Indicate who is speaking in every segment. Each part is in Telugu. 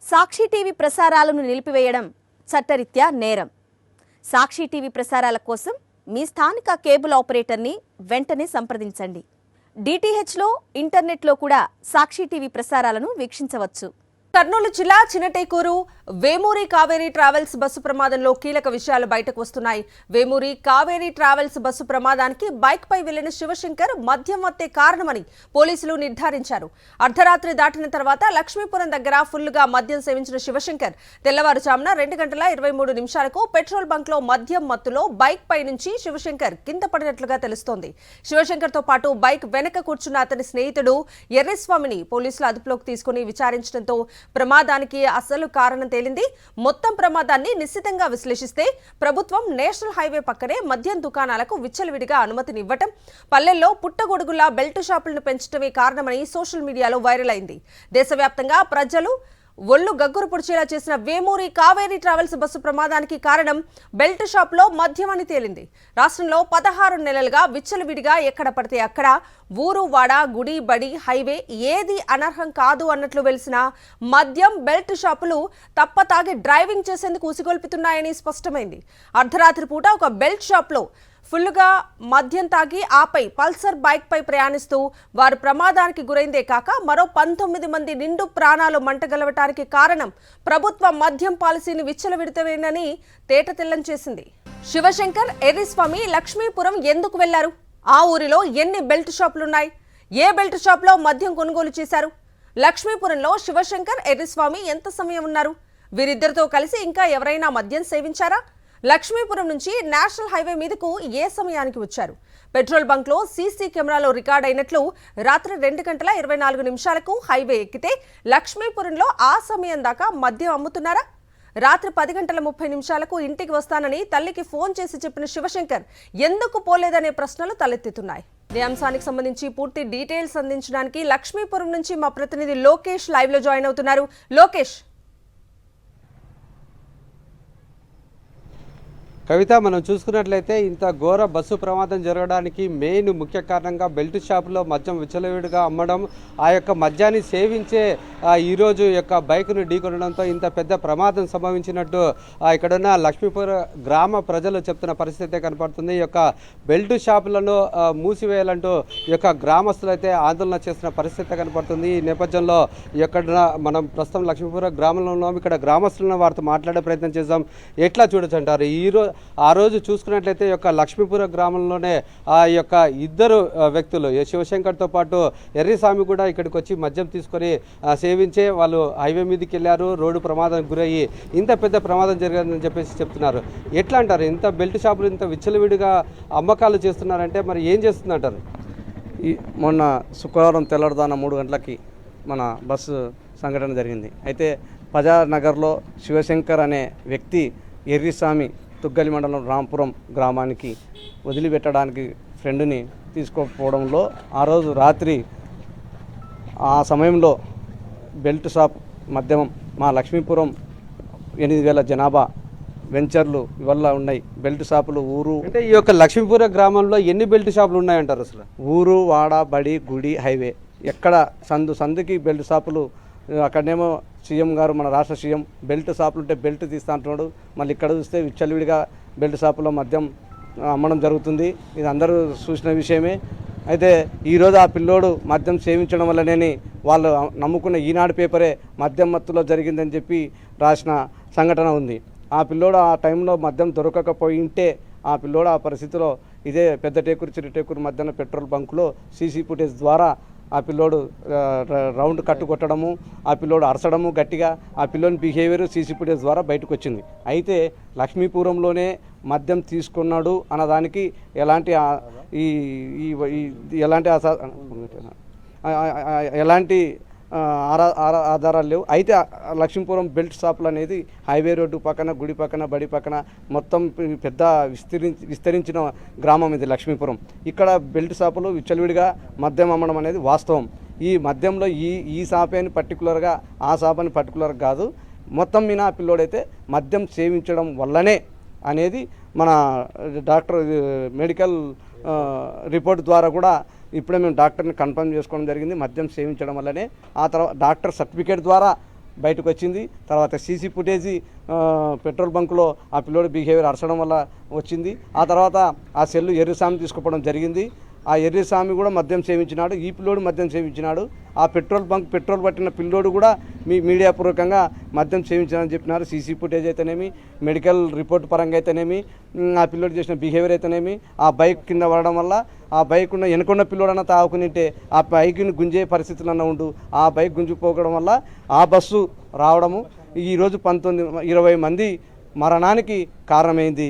Speaker 1: సాక్షి టీవీ ప్రసారాలను నిలిపివేయడం చట్టరీత్యా నేరం. సాక్షి టీవీ ప్రసారాల కోసం మీ స్థానిక కేబుల్ ఆపరేటర్ని వెంటనే సంప్రదించండి. డిటిహెచ్లో, ఇంటర్నెట్లో కూడా సాక్షి టీవీ ప్రసారాలను వీక్షించవచ్చు. కర్నూలు జిల్లా చినటేకూరు వేమూరి కావేరీ ట్రావెల్స్ బస్సు ప్రమాదంలో కీలక విషయాలు బయటకు వస్తున్నాయి. వేమూరి కావేరీ ట్రావెల్స్ బస్సు ప్రమాదానికి బైక్ పై వెళ్లిన శివశంకర్ మద్యం వత్తే కారణమని పోలీసులు నిర్ధారించారు. అర్ధరాత్రి దాటిన తర్వాత లక్ష్మీపురం దగ్గర ఫుల్లుగా మద్యం సేవించిన శివశంకర్ తెల్లవారుజామున 2:23 పెట్రోల్ బంక్ లో మద్యం మత్తులో బైక్ పై నుంచి శివశంకర్ కింద పడినట్లుగా తెలుస్తోంది. శివశంకర్ తో పాటు బైక్ వెనక కూర్చున్న అతని స్నేహితుడు ఎర్రస్వామిని పోలీసులు అదుపులోకి తీసుకుని విచారించడంతో ప్రమాదానికి అసలు కారణం తేలింది. మొత్తం ప్రమాదాన్ని నిశ్చితంగా విశ్లేషిస్తే ప్రభుత్వం నేషనల్ హైవే పక్కనే మద్యం దుకాణాలకు విచ్చలవిడిగా అనుమతినివ్వటం, పల్లెల్లో పుట్టగొడుగులా బెల్ట్ షాపులను పెంచడమే కారణమని సోషల్ మీడియాలో వైరల్ అయింది. దేశవ్యాప్తంగా ప్రజలు ఒళ్ళు గగ్గురు పొడిచేలా చేసిన వేమూరి కావేరీ ట్రావెల్స్ బస్సు ప్రమాదానికి కారణం బెల్ట్ షాప్ లో మద్యం అని తేలింది. రాష్ట్రంలో 16 నెలలుగా విచ్చలవిడిగా ఎక్కడ పడితే అక్కడ ఊరు వాడ గుడి బడి హైవే ఏది అనర్హం కాదు అన్నట్లు వెలిసిన మద్యం బెల్ట్ షాపులు తప్పతాగి డ్రైవింగ్ చేసేందుకు ఉసిగొల్పుతున్నాయని స్పష్టమైంది. అర్ధరాత్రి పూట ఒక బెల్ట్ షాప్ లో ఫుల్లుగా మద్యం తాగి ఆపై పల్సర్ బైక్ పై ప్రయాణిస్తూ వారు ప్రమాదానికి గురైందే కాక మరో 19 మంది నిండు ప్రాణాలు మంటగలవటానికి కారణం ప్రభుత్వ మద్యం పాలసీని విచ్చలవిడితేనని తేటతెల్లం చేసింది. శివశంకర్, ఎర్రస్వామి లక్ష్మీపురం ఎందుకు వెళ్లారు? ఆ ఊరిలో ఎన్ని బెల్ట్ షాపులున్నాయి? ఏ బెల్ట్ షాప్ లో మద్యం కొనుగోలు చేశారు? లక్ష్మీపురంలో శివశంకర్, ఎర్రస్వామి ఎంత సమయం ఉన్నారు? వీరిద్దరితో కలిసి ఇంకా ఎవరైనా మద్యం సేవించారా? లక్ష్మీపురం నుంచి నేషనల్ హైవే మీదకు ఏ సమయానికి వచ్చారు? పెట్రోల్ బంక్ లో సీసీ కెమెరాలో రికార్డ్ అయినట్లు రాత్రి 2:24 హైవే ఎక్కితే లక్ష్మీపురంలో ఆ సమయం దాకా మద్యం అమ్ముతున్నారా? రాత్రి 10:30 ఇంటికి వస్తానని తల్లికి ఫోన్ చేసి చెప్పిన శివశంకర్ ఎందుకు పోలేదనే ప్రశ్నలు తలెత్తుతున్నాయి. ఈ అంశానికి సంబంధించి పూర్తి డీటెయిల్స్ అందించడానికి లక్ష్మీపురం నుంచి మా ప్రతినిధి లోకేష్ లైవ్ లో జాయిన్ అవుతున్నారు. లోకేష్,
Speaker 2: కవిత, మనం చూసుకున్నట్లయితే ఇంత ఘోర బస్సు ప్రమాదం జరగడానికి మెయిన్ ముఖ్య కారణంగా బెల్ట్ షాపులో మద్యం విచ్చలవిడిగా అమ్మడం, ఆ యొక్క మద్యాన్ని సేవించే ఈరోజు యొక్క బైక్ను ఢీకొనడంతో ఇంత పెద్ద ప్రమాదం సంభవించినట్టు ఇక్కడున్న లక్ష్మీపుర గ్రామ ప్రజలు చెప్తున్న పరిస్థితి కనపడుతుంది. ఈ యొక్క బెల్ట్ షాపులను మూసివేయాలంటూ ఈ యొక్క గ్రామస్తులు అయితే ఆందోళన చేస్తున్న పరిస్థితి కనపడుతుంది. ఈ నేపథ్యంలో ఇక్కడ మనం ప్రస్తుతం లక్ష్మీపుర గ్రామంలో ఉన్నాం. ఇక్కడ గ్రామస్తులను వారితో మాట్లాడే ప్రయత్నం చేద్దాం. ఎట్లా చూడొచ్చు అంటారు? ఆ రోజు చూసుకున్నట్లయితే ఈ యొక్క లక్ష్మీపుర గ్రామంలోనే ఆ యొక్క ఇద్దరు వ్యక్తులు శివశంకర్తో పాటు ఎర్రస్వామి కూడా ఇక్కడికి వచ్చి మద్యం తీసుకొని సేవించే వాళ్ళు హైవే మీదకి వెళ్ళారు. రోడ్డు ప్రమాదానికి గురయ్యి ఇంత పెద్ద ప్రమాదం జరిగిందని చెప్పేసి చెప్తున్నారు. ఎట్లా అంటారు? ఇంత బెల్ట్ షాపులు ఇంత విచ్చలవిడిగా అమ్మకాలు చేస్తున్నారంటే మరి ఏం చేస్తుందంటారు?
Speaker 3: మొన్న శుక్రవారం తెల్లవారుజామున 3 గంటలకి మన బస్సు సంఘటన జరిగింది. అయితే ప్రజానగర్లో శివశంకర్ అనే వ్యక్తి ఎర్రస్వామి తుగ్గలి మండలం రాంపురం గ్రామానికి వదిలిపెట్టడానికి ఫ్రెండ్ని తీసుకోకపోవడంలో ఆ రోజు రాత్రి ఆ సమయంలో బెల్ట్ షాప్ మద్యం మా లక్ష్మీపురం 8,000 జనాభా వెంచర్లు ఇవల్ల ఉన్నాయి. బెల్ట్ షాపులు ఊరు
Speaker 2: అంటే ఈ యొక్క లక్ష్మీపుర గ్రామంలో ఎన్ని బెల్ట్ షాపులు ఉన్నాయంటారు? అసలు
Speaker 3: ఊరు వాడ బడి గుడి హైవే ఎక్కడ సందుకి బెల్ట్ షాపులు. అక్కడనేమో సీఎం గారు, మన రాష్ట్ర సీఎం బెల్ట్ షాపులు ఉంటే బెల్ట్ తీస్తా అంటున్నాడు. మళ్ళీ ఇక్కడ చూస్తే విచ్చలవిడిగా బెల్ట్ షాపులో మద్యం అమ్మడం జరుగుతుంది. ఇది అందరూ చూసిన విషయమే. అయితే ఈరోజు ఆ పిల్లోడు మద్యం సేవించడం వల్లనే వాళ్ళు నమ్ముకున్న ఈనాడు పేపరే మద్యం మత్తులో జరిగిందని చెప్పి రాసిన సంఘటన ఉంది. ఆ పిల్లోడు ఆ టైంలో మద్యం దొరకకపోయింటే ఆ పిల్లోడు ఆ పరిస్థితిలో ఇదే పెద్దటేకూరు చిరుటేకూరు మధ్యన పెట్రోల్ బంకులో సీసీ ఫుటేజ్ ద్వారా ఆ పిల్లోడు రౌండ్ కట్టు కొట్టడము, ఆ పిల్లోడు అరచడము గట్టిగా, ఆ పిల్లోని బిహేవియర్ సీసీ ఫుటేజ్ ద్వారా బయటకు వచ్చింది. అయితే లక్ష్మీపురంలోనే మద్యం తీసుకున్నాడు అన్నదానికి ఎలాంటి ఎలాంటి ఆధారాలు లేవు. అయితే లక్ష్మీపురం బెల్ట్ షాపులు అనేది హైవే రోడ్డు పక్కన, గుడి పక్కన, బడి పక్కన మొత్తం పెద్ద విస్తరించిన గ్రామం ఇది లక్ష్మీపురం. ఇక్కడ బెల్ట్ షాపులు విచ్చలవిడిగా మద్యం అమ్మడం అనేది వాస్తవం. ఈ మద్యంలో ఈ షాపే అని పర్టికులర్గా ఆ షాప్ అని పర్టికులర్గా కాదు, మొత్తం మీద ఆ పిల్లోడైతే మద్యం సేవించడం వల్లనే అనేది మన డాక్టర్ మెడికల్ రిపోర్ట్ ద్వారా కూడా ఇప్పుడే మేము డాక్టర్ని కన్ఫర్మ్ చేసుకోవడం జరిగింది. మద్యం సేవించడం వల్లనే. ఆ తర్వాత డాక్టర్ సర్టిఫికేట్ ద్వారా బయటకు వచ్చింది. తర్వాత సీసీ ఫుటేజీ పెట్రోల్ బంకులో ఆ పిల్లోడి బిహేవియర్ అరచడం వల్ల వచ్చింది. ఆ తర్వాత ఆ సెల్లు ఎర్రస్వామి తీసుకుపోవడం జరిగింది. ఆ ఎర్రస్వామి కూడా మద్యం సేవించినాడు, ఈ పిల్లోడు మద్యం సేవించినాడు. ఆ పెట్రోల్ పట్టిన పిల్లోడు కూడా మీడియా పూర్వకంగా మద్యం సేవించాలని చెప్పినారు. సీసీ ఫుటేజ్ అయితేనేమి, మెడికల్ రిపోర్ట్ పరంగా అయితేనేమి, ఆ పిల్లోడు చేసిన బిహేవియర్ అయితేనేమి, ఆ బైక్ కింద పడడం వల్ల ఆ బైక్ వెనుకున్న పిల్లోడన్నా తాగుకునింటే ఆ బైక్ని గుంజే పరిస్థితులన్నా ఉండు, ఆ బైక్ గుంజుకోవడం వల్ల ఆ బస్సు రావడము ఈరోజు 20 మంది మరణానికి కారణమైంది.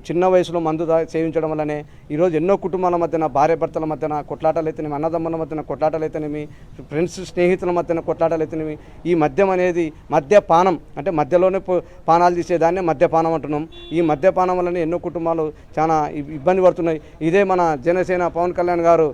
Speaker 3: చిన్న వయసులో మందు సేవించడం వల్లనే ఈరోజు ఎన్నో కుటుంబాల మధ్యన, భార్యాభర్తల మధ్యన కొట్లాటలు అయితేనేమి, అన్నదమ్ముల మధ్యన కొట్లాటలు అయితేనేమి, ఫ్రెండ్స్ స్నేహితుల మధ్యన కొట్లాటలు అయితేనేమి, ఈ మద్యం అనేది మద్యపానం అంటే మధ్యలోనే పానాలు తీసేదాన్నే మద్యపానం అంటున్నాం. ఈ మద్యపానం వల్లనే ఎన్నో కుటుంబాలు చాలా ఇబ్బంది పడుతున్నాయి. ఇదే మన జనసేన పవన్ కళ్యాణ్ గారు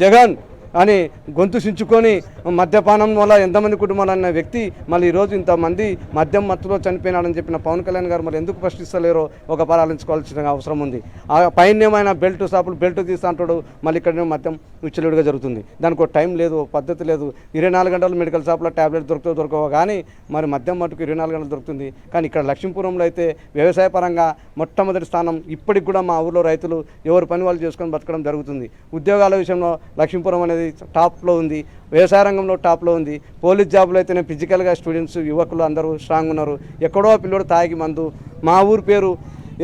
Speaker 3: జగన్ అని గొంతు చించుకొని మద్యపానం వల్ల ఎంతమంది కుటుంబాలు అన్న వ్యక్తి మళ్ళీ ఈరోజు ఇంతమంది మద్యం మత్తులో చనిపోయినాడని చెప్పిన పవన్ కళ్యాణ్ గారు మరి ఎందుకు ప్రశ్నిస్తలేరో ఒక పరాలించుకోవాల్సిన అవసరం ఉంది. ఆ పైన ఏమైనా బెల్ట్ తీస్తా అంటాడు, మళ్ళీ ఇక్కడ మద్యం విచ్చలుడిగా జరుగుతుంది. దానికి ఒక టైం లేదు, పద్ధతి లేదు. 24 గంటలు మెడికల్ షాప్లో ట్యాబ్లెట్ దొరకవో కానీ మరి మద్యం మట్టుకు 24 గంటలు దొరుకుతుంది. కానీ ఇక్కడ లక్ష్మీపురంలో అయితే వ్యవసాయ పరంగా మొట్టమొదటి స్థానం. ఇప్పటికి కూడా మా ఊళ్ళో రైతులు ఎవరి పని వాళ్ళు చేసుకొని బతకడం జరుగుతుంది. ఉద్యోగాల విషయంలో లక్ష్మీపురం అనేది టాప్లో ఉంది, వ్యవసాయ రంగంలో టాప్లో ఉంది. పోలీస్ జాబులు అయితేనే ఫిజికల్గా స్టూడెంట్స్ యువకులు అందరూ స్ట్రాంగ్ ఉన్నారు. ఎక్కడో పిల్లోడు తాగి మందు మా ఊరు పేరు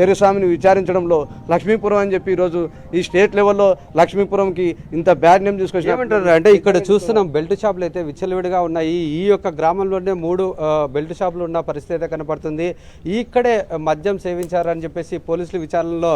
Speaker 3: ఎర్రస్వామిని విచారించడంలో లక్ష్మీపురం అని చెప్పి ఈరోజు ఈ స్టేట్ లెవెల్లో లక్ష్మీపురంకి ఇంత బ్యాడ్ నేమ్ తీసుకొచ్చారు.
Speaker 2: అంటే ఇక్కడ చూస్తున్నాం బెల్ట్ షాపులు అయితే విచ్చలవిడిగా ఉన్నాయి. ఈ యొక్క గ్రామంలోనే 3 బెల్ట్ షాపులు ఉన్న పరిస్థితి అయితే కనపడుతుంది. ఇక్కడే మద్యం సేవించారని చెప్పేసి పోలీసులు విచారణలో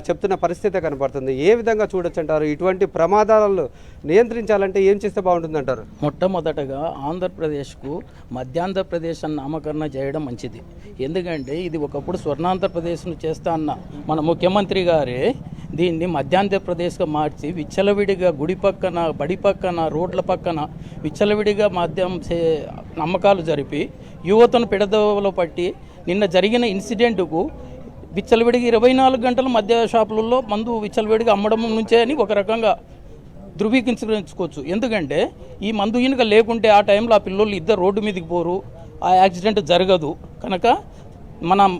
Speaker 2: చెప్తున్న పరిస్థితి కనపడుతుంది. ఏ విధంగా చూడొచ్చు అంటారు? ఇటువంటి ప్రమాదాలను నియంత్రించాలంటే ఏం చేస్తే బాగుంటుంది అంటారు?
Speaker 4: మొట్టమొదటగా ఆంధ్రప్రదేశ్కు మధ్యాంధ్రప్రదేశ్ అని నామకరణ చేయడం మంచిది. ఎందుకంటే ఇది ఒకప్పుడు స్వర్ణాంధ్రప్రదేశ్ను చేస్తా అన్న మన ముఖ్యమంత్రి గారే దీన్ని మధ్యాంధ్రప్రదేశ్గా మార్చి విచ్చలవిడిగా గుడి పక్కన, బడి పక్కన, రోడ్ల పక్కన విచ్చలవిడిగా మద్యం అమ్మకాలు జరిపి యువతను పెడదవలో పట్టి నిన్న జరిగిన ఇన్సిడెంట్కు విచ్చలవిడిగా 24 గంటల మద్య షాపులలో మందు విచ్చలవిడిగా అమ్మడం నుంచే అని ఒక రకంగా ధృవీకరించుకోవచ్చు. ఎందుకంటే ఈ మందు ఈనుక లేకుంటే ఆ టైంలో ఆ పిల్లలు ఇద్దరు రోడ్డు మీదకి పోరు, ఆ యాక్సిడెంట్ జరగదు. కనుక మనం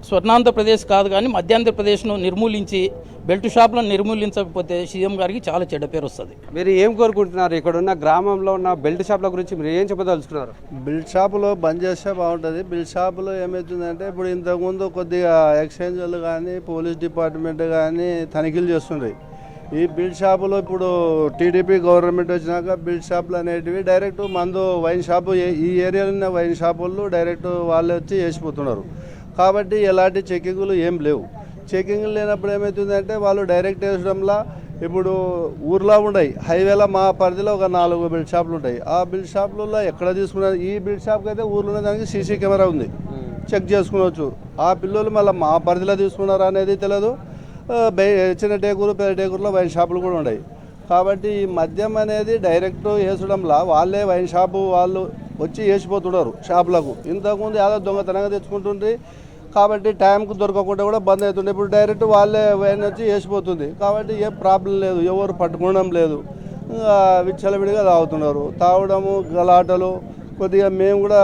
Speaker 4: స్వర్ణాంధ్రప్రదేశ్ కాదు కానీ మధ్యాంధ్రప్రదేశ్ను నిర్మూలించి బెల్ట్ షాపులను నిర్మూలించకపోతే సీఎం గారికి చాలా చెడ్డ పేరు వస్తుంది.
Speaker 2: మీరు ఏం కోరుకుంటున్నారు? ఇక్కడ ఉన్న గ్రామంలో ఉన్న బెల్ట్ షాపుల గురించి మీరు ఏం చెప్పదలుచుకున్నారు?
Speaker 5: బెల్ట్ షాపులో బంద్ చేస్తే బాగుంటుంది. బెల్ట్ షాపులో ఏమవుతుందంటే ఇప్పుడు ఇంతకుముందు కొద్దిగా ఎక్స్చేంజ్లు కానీ పోలీస్ డిపార్ట్మెంట్ కానీ తనిఖీలు చేస్తుండ్రు. ఈ బిల్డ్ షాపులో ఇప్పుడు టీడీపీ గవర్నమెంట్ వచ్చినాక బిల్డ్ షాపులు అనేటివి డైరెక్ట్ మందు వైన్ షాపు ఈ ఏరియాలో ఉన్న వైన్ షాపుల్లో డైరెక్ట్ వాళ్ళే వచ్చి వేసిపోతున్నారు. కాబట్టి ఎలాంటి చెకింగ్లు ఏం లేవు. చెకింగ్లు లేనప్పుడు ఏమవుతుందంటే వాళ్ళు డైరెక్ట్ వేసడంలా ఇప్పుడు ఊర్లో ఉన్నాయి, హైవేలో మా పరిధిలో ఒక 4 బిల్డ్ షాపులు ఉంటాయి. ఆ బిల్డ్ షాపులలో ఎక్కడ తీసుకున్నారు? ఈ బిల్డ్ షాప్కి అయితే ఊర్లో దానికి సీసీ కెమెరా ఉంది, చెక్ చేసుకునవచ్చు. ఆ పిల్లలు మళ్ళీ మా పరిధిలో తీసుకున్నారా అనేది తెలియదు. చిన్న టేకూరు, పెద్ద టేకూరులో వైన్ షాపులు కూడా ఉన్నాయి. కాబట్టి ఈ మద్యం అనేది డైరెక్ట్ వేసడంలా వాళ్ళే వైన్ షాపు వాళ్ళు వచ్చి వేసిపోతున్నారు షాపులకు. ఇంతకుముందు ఏదో దొంగతనంగా తెచ్చుకుంటుండ్రి కాబట్టి టైంకు దొరకకుండా కూడా బంద్ అవుతుండే. ఇప్పుడు డైరెక్ట్ వాళ్ళే వైన్ వచ్చి వేసిపోతుంది. కాబట్టి ఏ ప్రాబ్లం లేదు, ఎవరు పట్టుకోవడం లేదు. విచ్చలవిడిగా తాగుతున్నారు. తాగడము, గలాటలు కొద్దిగా మేము కూడా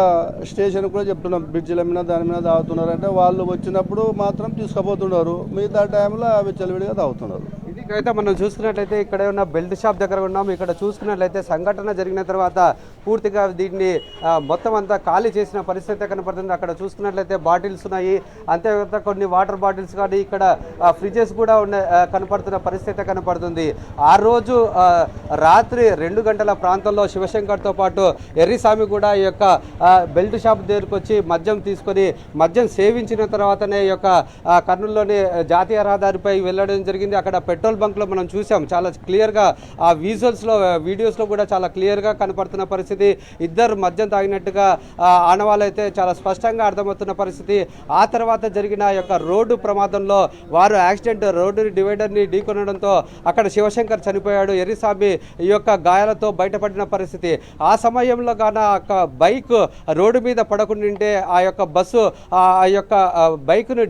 Speaker 5: స్టేషన్కి కూడా చెప్తున్నాం, బ్రిడ్జిల మీద దాని మీద తాగుతున్నారంటే వాళ్ళు వచ్చినప్పుడు మాత్రం తీసుకుపోతున్నారు, మిగతా టైంలో విచ్చలవిడిగా తాగుతున్నారు.
Speaker 2: ఇదికైతే మనం చూసుకున్నట్లయితే ఇక్కడ ఉన్న బెల్ట్ షాప్ దగ్గర ఉన్నాము. ఇక్కడ చూసుకున్నట్లయితే సంఘటన జరిగిన తర్వాత పూర్తిగా దీన్ని మొత్తం అంతా ఖాళీ చేసిన పరిస్థితి కనపడుతుంది. అక్కడ చూసుకున్నట్లయితే బాటిల్స్ ఉన్నాయి, అంతేకాక కొన్ని వాటర్ బాటిల్స్ కానీ ఇక్కడ ఫ్రిడ్జెస్ కూడా కనపడుతున్న పరిస్థితి కనపడుతుంది. ఆ రోజు రాత్రి 2 గంటల ప్రాంతంలో శివశంకర్తో పాటు ఎర్రిస్వామి కూడా ఈ యొక్క బెల్ట్ షాప్ దగ్గరకు వచ్చి మద్యం తీసుకొని మద్యం సేవించిన తర్వాతనే ఈ యొక్క కర్నూలులోని జాతీయ రహదారిపై వెళ్ళడం జరిగింది. అక్కడ పెట్రోల్ బంక్లో మనం చూసాం, చాలా క్లియర్గా ఆ విజువల్స్లో వీడియోస్లో కూడా చాలా క్లియర్గా కనపడుతున్న పరిస్థితి. ఇద్దరు మద్యం తాగినట్టుగా ఆనవాళ్ళు అయితే చాలా స్పష్టంగా అర్థమవుతున్న పరిస్థితి. ఆ తర్వాత జరిగిన యొక్క రోడ్డు ప్రమాదంలో వారు యాక్సిడెంట్ రోడ్డు డివైడర్ని ఢీకొనడంతో అక్కడ శివశంకర్ చనిపోయాడు. ఎర్రిస్వామి ఈ యొక్క గాయాలతో బయటపడిన పరిస్థితి. ఆ సమయంలో గాన బైక్ రోడ్డు మీద పడకుండింటే ఆ యొక్క బస్సు ఆ యొక్క బైక్ను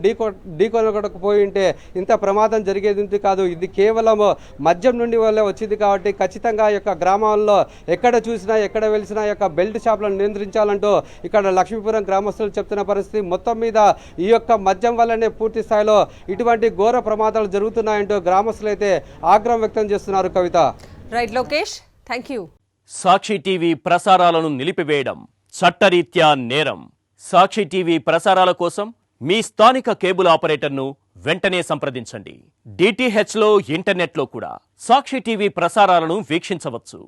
Speaker 2: ఢీకొనకపోయి ఉంటే ఇంత ప్రమాదం జరిగేది కాదు. ఇది కేవలం మద్యం నుండి వల్ల వచ్చింది కాబట్టి ఖచ్చితంగా ఈ యొక్క గ్రామాల్లో ఎక్కడ చూసినా ఎక్కడ వెలిసిన యొక్క బెల్ట్ షాపులను నియంత్రించాలంటూ ఇక్కడ లక్ష్మీపురం గ్రామస్తులు చెప్తున్న పరిస్థితి. మొత్తం మీద ఈ యొక్క మద్యం వల్లనే పూర్తి స్థాయిలో ఇటువంటి ఘోర ప్రమాదాలు జరుగుతున్నాయంటూ గ్రామస్తులు అయితే ఆగ్రహం వ్యక్తం చేస్తున్నారు. Kavitha.
Speaker 6: Right Lokesh, thank you.
Speaker 7: Sakshi TV ప్రసారాలను నిలిపివేయడం చట్టరీత్యా నేరం. సాక్షి టీవీ ప్రసారాల కోసం మీ స్థానిక కేబుల్ ఆపరేటర్ను వెంటనే సంప్రదించండి. DTHలో ఇంటర్నెట్లో కూడా సాక్షి టీవీ ప్రసారాలను వీక్షించవచ్చు.